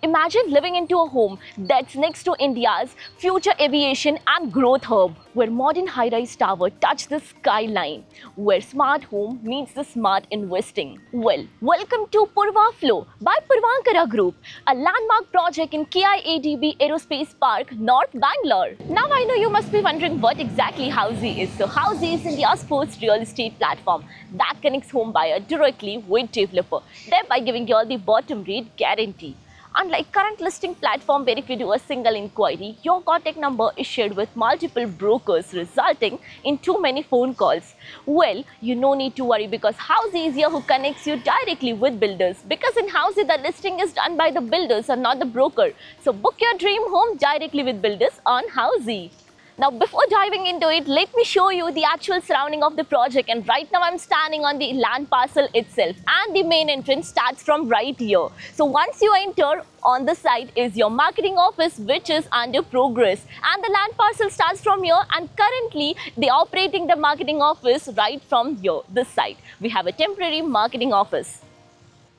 Imagine living into a home that's next to India's future aviation and growth hub, where modern high-rise tower touch the skyline, where smart home meets the smart investing. Well, welcome to Purva Flow by Purvankara Group, a landmark project in KIADB Aerospace Park, North Bangalore. Now I know you must be wondering what exactly Housey is. So Housey is India's first real estate platform that connects home buyer directly with developer, thereby giving you all the bottom rate guarantee. Unlike current listing platform where if you do a single inquiry, your contact number is shared with multiple brokers, resulting in too many phone calls. Well, you no need to worry because Housey is here who connects you directly with builders. Because in Housey, the listing is done by the builders and not the broker. So book your dream home directly with builders on Housey. Now, before diving into it, let me show you the actual surrounding of the project. And right now, I'm standing on the land parcel itself. And the main entrance starts from right here. So once you enter, on the side is your marketing office, which is under progress. And the land parcel starts from here. And currently, they're operating the marketing office right from here, this side. We have a temporary marketing office.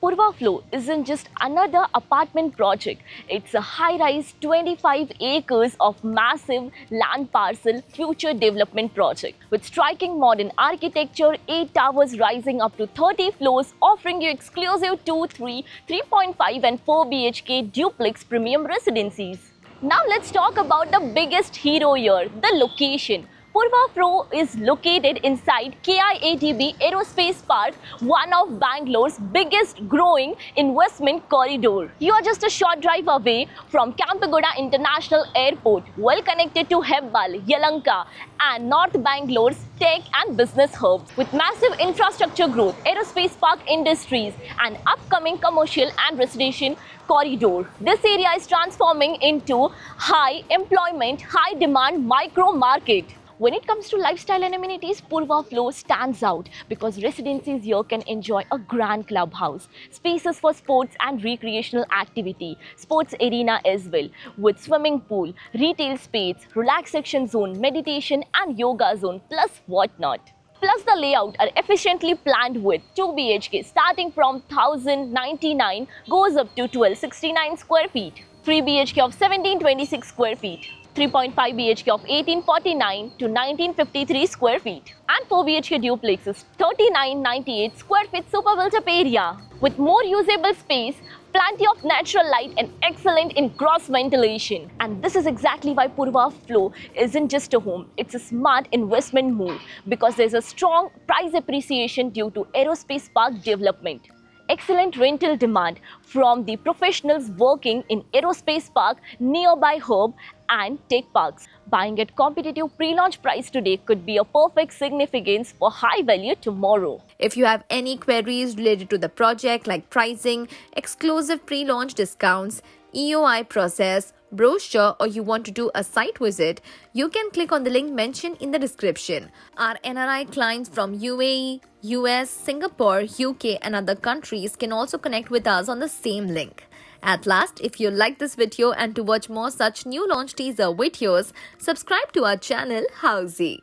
Purva Flow isn't just another apartment project. It's a high-rise 25 acres of massive land parcel future development project with striking modern architecture, 8 towers rising up to 30 floors, offering you exclusive 2, 3, 3.5 and 4 BHK duplex premium residencies. Now let's talk about the biggest hero here, the location. Purva Flow is located inside KIADB Aerospace Park, one of Bangalore's biggest growing investment corridor. You are just a short drive away from Kempagoda International Airport, well connected to Hebbal, Yelahanka and North Bangalore's tech and business hub. With massive infrastructure growth, Aerospace Park Industries and upcoming commercial and residential corridor, this area is transforming into high employment, high demand micro market. When it comes to lifestyle and amenities, Purva Flow stands out because residencies here can enjoy a grand clubhouse, spaces for sports and recreational activity, sports arena as well, with swimming pool, retail space, relaxation zone, meditation and yoga zone, plus whatnot. Plus the layout are efficiently planned with 2 BHK starting from 1099 goes up to 1269 square feet, 3 BHK of 1726 square feet, 3.5 BHK of 1849 to 1953 square feet and 4 BHK duplexes 3998 square feet super built-up area with more usable space, plenty of natural light and excellent in cross ventilation. And this is exactly why Purva Flow isn't just a home, it's a smart investment move because there's a strong price appreciation due to aerospace park development. Excellent rental demand from the professionals working in aerospace park, nearby hub and tech parks. Buying at competitive pre-launch price today could be a perfect significance for high value tomorrow. If you have any queries related to the project like pricing, exclusive pre-launch discounts, EOI process, brochure, or you want to do a site visit, you can click on the link mentioned in the description. Our NRI clients from UAE, US, Singapore, UK and other countries can also connect with us on the same link. At last, if you like this video and to watch more such new launch teaser videos, subscribe to our channel Housey.